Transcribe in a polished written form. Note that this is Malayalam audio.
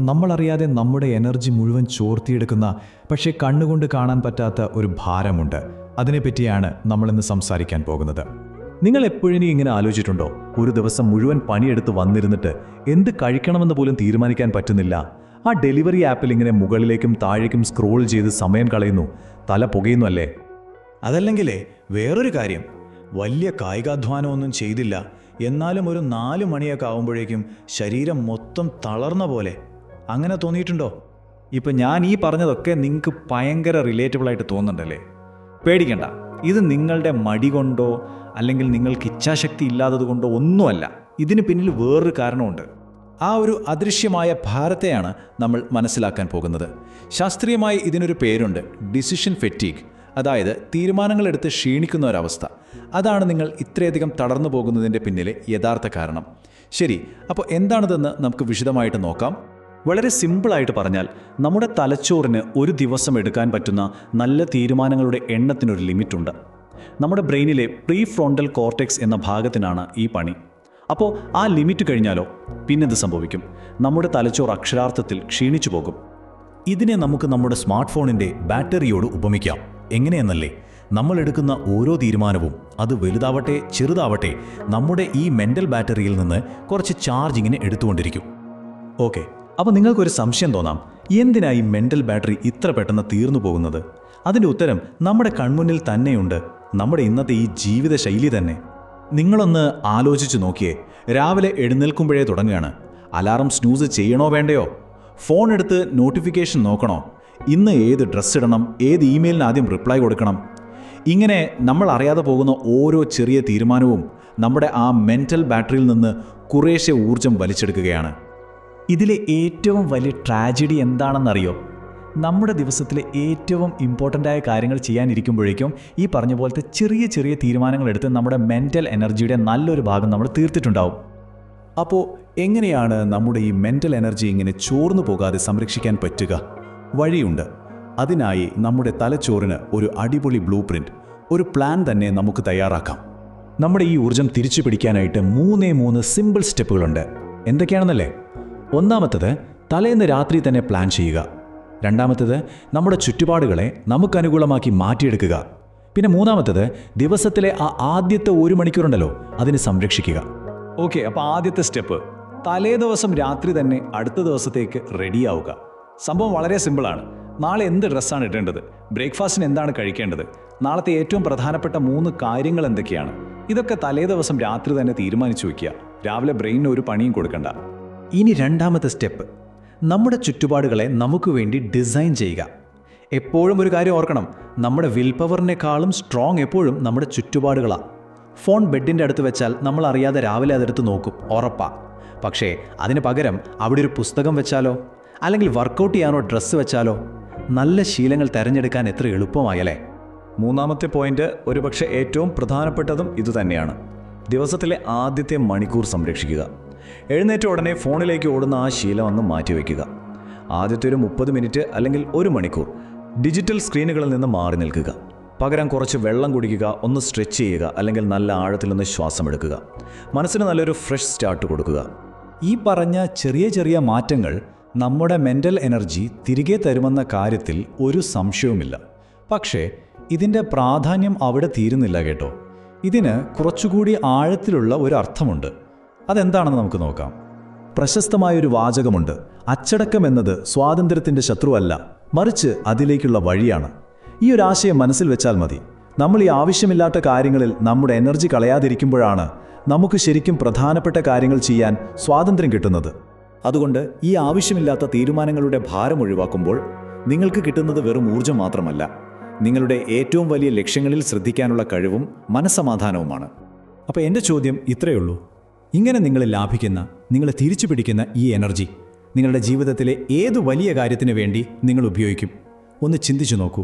നമ്മളറിയാതെ നമ്മുടെ എനർജി മുഴുവൻ ചോർത്തിയെടുക്കുന്ന പക്ഷേ കണ്ണുകൊണ്ട് കാണാൻ പറ്റാത്ത ഒരു ഭാരമുണ്ട്. അതിനെപ്പറ്റിയാണ് നമ്മളിന്ന് സംസാരിക്കാൻ പോകുന്നത്. നിങ്ങൾ എപ്പോഴും ഇങ്ങനെ ആലോചിച്ചിട്ടുണ്ടോ? ഒരു ദിവസം മുഴുവൻ പണിയെടുത്ത് വന്നിരുന്നിട്ട് എന്ത് കഴിക്കണമെന്ന് പോലും തീരുമാനിക്കാൻ പറ്റുന്നില്ല. ആ ഡെലിവറി ആപ്പിൽ ഇങ്ങനെ മുകളിലേക്കും താഴേക്കും സ്ക്രോൾ ചെയ്ത് സമയം കളയുന്നു, തല പുകയുന്നു അല്ലേ? അതല്ലെങ്കിലേ വേറൊരു കാര്യം, വലിയ കായികാധ്വാനമൊന്നും ചെയ്തില്ല, എന്നാലും ഒരു 4 മണിയൊക്കെ ആവുമ്പോഴേക്കും ശരീരം മൊത്തം തളർന്ന പോലെ. അങ്ങനെ തോന്നിയിട്ടുണ്ടോ? ഇപ്പം ഞാൻ ഈ പറഞ്ഞതൊക്കെ നിങ്ങൾക്ക് ഭയങ്കര റിലേറ്റബിളായിട്ട് തോന്നുന്നുണ്ടല്ലേ? പേടിക്കണ്ട, ഇത് നിങ്ങളുടെ മടി കൊണ്ടോ അല്ലെങ്കിൽ നിങ്ങൾക്ക് ഇച്ഛാശക്തി ഇല്ലാത്തത് കൊണ്ടോ ഒന്നുമല്ല. ഇതിന് പിന്നിൽ വേറൊരു കാരണമുണ്ട്. ആ ഒരു അദൃശ്യമായ ഭാരത്തെയാണ് നമ്മൾ മനസ്സിലാക്കാൻ പോകുന്നത്. ശാസ്ത്രീയമായി ഇതിനൊരു പേരുണ്ട്, ഡിസിഷൻ ഫെറ്റീഗ്. അതായത് തീരുമാനങ്ങളെടുത്ത് ക്ഷീണിക്കുന്ന ഒരവസ്ഥ. അതാണ് നിങ്ങൾ ഇത്രയധികം തളർന്നു പോകുന്നതിൻ്റെ പിന്നിലെ യഥാർത്ഥ കാരണം. ശരി, അപ്പോൾ എന്താണിതെന്ന് നമുക്ക് വിശദമായിട്ട് നോക്കാം. വളരെ സിമ്പിളായിട്ട് പറഞ്ഞാൽ, നമ്മുടെ തലച്ചോറിന് ഒരു ദിവസം എടുക്കാൻ പറ്റുന്ന നല്ല തീരുമാനങ്ങളുടെ എണ്ണത്തിനൊരു ലിമിറ്റുണ്ട്. നമ്മുടെ ബ്രെയിനിലെ പ്രീ ഫ്രോണ്ടൽ കോർട്ടെക്സ് എന്ന ഭാഗത്തിനാണ് ഈ പണി. അപ്പോൾ ആ ലിമിറ്റ് കഴിഞ്ഞാലോ പിന്നെന്ത് സംഭവിക്കും? നമ്മുടെ തലച്ചോർ അക്ഷരാർത്ഥത്തിൽ ക്ഷീണിച്ചു പോകും. ഇതിനെ നമുക്ക് നമ്മുടെ സ്മാർട്ട് ഫോണിൻ്റെ ബാറ്ററിയോട് ഉപമിക്കാം. എങ്ങനെയെന്നല്ലേ? നമ്മൾ എടുക്കുന്ന ഓരോ തീരുമാനവും, അത് വലുതാവട്ടെ ചെറുതാവട്ടെ, നമ്മുടെ ഈ മെൻ്റൽ ബാറ്ററിയിൽ നിന്ന് കുറച്ച് ചാർജിങ്ങിന് എടുത്തുകൊണ്ടിരിക്കും. ഓക്കെ, അപ്പോൾ നിങ്ങൾക്കൊരു സംശയം തോന്നാം, എന്തിനായി മെൻ്റൽ ബാറ്ററി ഇത്ര പെട്ടെന്ന് തീർന്നു പോകുന്നത്? അതിൻ്റെ ഉത്തരം നമ്മുടെ കൺമുന്നിൽ തന്നെയുണ്ട്, നമ്മുടെ ഇന്നത്തെ ഈ ജീവിതശൈലി തന്നെ. നിങ്ങളൊന്ന് ആലോചിച്ച് നോക്കിയേ. രാവിലെ എഴുന്നേൽക്കുമ്പോഴേ തുടങ്ങുകയാണ്. അലാറം സ്നൂസ് ചെയ്യണോ വേണ്ടയോ? ഫോൺ എടുത്ത് നോട്ടിഫിക്കേഷൻ നോക്കണോ? ഇന്ന് ഏത് ഡ്രസ്സ് ഇടണം, ഏത് ഇമെയിലിന് ആദ്യം റിപ്ലൈ കൊടുക്കണം? ഇങ്ങനെ നമ്മൾ അറിയാതെ പോകുന്ന ഓരോ ചെറിയ തീരുമാനവും നമ്മുടെ ആ മെൻ്റൽ ബാറ്ററിയിൽ നിന്ന് കുറേശ്ശെ ഊർജം വലിച്ചെടുക്കുകയാണ്. ഇതിലെ ഏറ്റവും വലിയ ട്രാജഡി എന്താണെന്നറിയോ? നമ്മുടെ ദിവസത്തിലെ ഏറ്റവും ഇമ്പോർട്ടൻ്റായ കാര്യങ്ങൾ ചെയ്യാനിരിക്കുമ്പോഴേക്കും ഈ പറഞ്ഞ പോലത്തെ ചെറിയ ചെറിയ തീരുമാനങ്ങളെടുത്ത് നമ്മുടെ മെൻ്റൽ എനർജിയുടെ നല്ലൊരു ഭാഗം നമ്മൾ തീർത്തിട്ടുണ്ടാവും. അപ്പോൾ എങ്ങനെയാണ് നമ്മുടെ ഈ മെൻ്റൽ എനർജി ഇങ്ങനെ ചോർന്നു പോകാതെ സംരക്ഷിക്കാൻ പറ്റുക? വഴിയുണ്ട്. അതിനായി നമ്മുടെ തലച്ചോറിന് ഒരു അടിപൊളി ബ്ലൂ പ്രിൻ്റ്, ഒരു പ്ലാൻ തന്നെ നമുക്ക് തയ്യാറാക്കാം. നമ്മുടെ ഈ ഊർജം തിരിച്ചു പിടിക്കാനായിട്ട് 3 സിമ്പിൾ സ്റ്റെപ്പുകളുണ്ട്. എന്തൊക്കെയാണെന്നല്ലേ? ഒന്നാമത്തത്, തലേന്ന് രാത്രി തന്നെ പ്ലാൻ ചെയ്യുക. രണ്ടാമത്തത്, നമ്മുടെ ചുറ്റുപാടുകളെ നമുക്കനുകൂലമാക്കി മാറ്റിയെടുക്കുക. പിന്നെ മൂന്നാമത്തത്, ദിവസത്തിലെ ആ ആദ്യത്തെ 1 മണിക്കൂറുണ്ടല്ലോ, അതിനെ സംരക്ഷിക്കുക. ഓക്കെ, അപ്പോൾ ആദ്യത്തെ സ്റ്റെപ്പ്, തലേ ദിവസം രാത്രി തന്നെ അടുത്ത ദിവസത്തേക്ക് റെഡിയാവുക. സംഭവം വളരെ സിമ്പിളാണ്. നാളെ എന്ത് ഡ്രസ്സാണ് ഇടേണ്ടത്, ബ്രേക്ക്ഫാസ്റ്റിന് എന്താണ് കഴിക്കേണ്ടത്, നാളത്തെ ഏറ്റവും പ്രധാനപ്പെട്ട 3 കാര്യങ്ങൾ എന്തൊക്കെയാണ്, ഇതൊക്കെ തലേ ദിവസം രാത്രി തന്നെ തീരുമാനിച്ചു വയ്ക്കുക. രാവിലെ ബ്രെയിനിന് ഒരു പണിയും കൊടുക്കണ്ട. ഇനി രണ്ടാമത്തെ സ്റ്റെപ്പ്, നമ്മുടെ ചുറ്റുപാടുകളെ നമുക്ക് വേണ്ടി ഡിസൈൻ ചെയ്യുക. എപ്പോഴും ഒരു കാര്യം ഓർക്കണം, നമ്മുടെ വിൽ പവറിനേക്കാളും സ്ട്രോങ് എപ്പോഴും നമ്മുടെ ചുറ്റുപാടുകളാണ്. ഫോൺ ബെഡിൻ്റെ അടുത്ത് വെച്ചാൽ നമ്മൾ അറിയാതെ രാവിലെ അതെടുത്ത് നോക്കും, ഉറപ്പാ. പക്ഷേ അതിന് പകരം അവിടെ ഒരു പുസ്തകം വെച്ചാലോ, അല്ലെങ്കിൽ വർക്കൗട്ട് ചെയ്യാനോ ഡ്രസ്സ് വെച്ചാലോ? നല്ല ശീലങ്ങൾ തിരഞ്ഞെടുക്കാൻ എത്ര എളുപ്പമായല്ലേ? മൂന്നാമത്തെ പോയിന്റ് ഒരുപക്ഷെ ഏറ്റവും പ്രധാനപ്പെട്ടതും ഇതുതന്നെയാണ്. ദിവസത്തിലെ ആദ്യത്തെ മണിക്കൂർ സംരക്ഷിക്കുക. എഴുന്നേറ്റ ഉടനെ ഫോണിലേക്ക് ഓടുന്ന ആ ശീലം ഒന്ന് മാറ്റിവെക്കുക. ആദ്യത്തെ ഒരു 30 മിനിറ്റ് അല്ലെങ്കിൽ 1 മണിക്കൂർ ഡിജിറ്റൽ സ്ക്രീനുകളിൽ നിന്ന് മാറി നിൽക്കുക. പകരം കുറച്ച് വെള്ളം കുടിക്കുക, ഒന്ന് സ്ട്രെച്ച് ചെയ്യുക, അല്ലെങ്കിൽ നല്ല ആഴത്തിലൊന്ന് ശ്വാസം എടുക്കുക. മനസ്സിന് നല്ലൊരു ഫ്രഷ് സ്റ്റാർട്ട് കൊടുക്കുക. ഈ പറഞ്ഞ ചെറിയ ചെറിയ മാറ്റങ്ങൾ നമ്മുടെ മെൻ്റൽ എനർജി തിരികെ തരുമെന്ന കാര്യത്തിൽ ഒരു സംശയവുമില്ല. പക്ഷേ ഇതിൻ്റെ പ്രാധാന്യം അവിടെ തീരുന്നില്ല കേട്ടോ. ഇതിന് കുറച്ചുകൂടി ആഴത്തിലുള്ള ഒരു അർത്ഥമുണ്ട്. അതെന്താണെന്ന് നമുക്ക് നോക്കാം. പ്രശസ്തമായൊരു വാചകമുണ്ട്, അച്ചടക്കം എന്നത് സ്വാതന്ത്ര്യത്തിൻ്റെ ശത്രുവല്ല, മറിച്ച് അതിലേക്കുള്ള വഴിയാണ്. ഈ ഒരു ആശയം മനസ്സിൽ വെച്ചാൽ മതി. നമ്മൾ ഈ ആവശ്യമില്ലാത്ത കാര്യങ്ങളിൽ നമ്മുടെ എനർജി കളയാതിരിക്കുമ്പോഴാണ് നമുക്ക് ശരിക്കും പ്രധാനപ്പെട്ട കാര്യങ്ങൾ ചെയ്യാൻ സ്വാതന്ത്ര്യം കിട്ടുന്നത്. അതുകൊണ്ട് ഈ ആവശ്യമില്ലാത്ത തീരുമാനങ്ങളുടെ ഭാരം ഒഴിവാക്കുമ്പോൾ നിങ്ങൾക്ക് കിട്ടുന്നത് വെറും ഊർജ്ജം മാത്രമല്ല, നിങ്ങളുടെ ഏറ്റവും വലിയ ലക്ഷ്യങ്ങളിൽ ശ്രദ്ധിക്കാനുള്ള കഴിവും മനസ്സമാധാനവുമാണ്. അപ്പോൾ എൻ്റെ ചോദ്യം ഇത്രയേ ഉള്ളൂ. ഇങ്ങനെ നിങ്ങൾ ലാഭിക്കുന്ന, നിങ്ങളെ തിരിച്ചു പിടിക്കുന്ന ഈ എനർജി നിങ്ങളുടെ ജീവിതത്തിലെ ഏതു വലിയ കാര്യത്തിന് വേണ്ടി നിങ്ങൾ ഉപയോഗിക്കും? ഒന്ന് ചിന്തിച്ചു നോക്കൂ.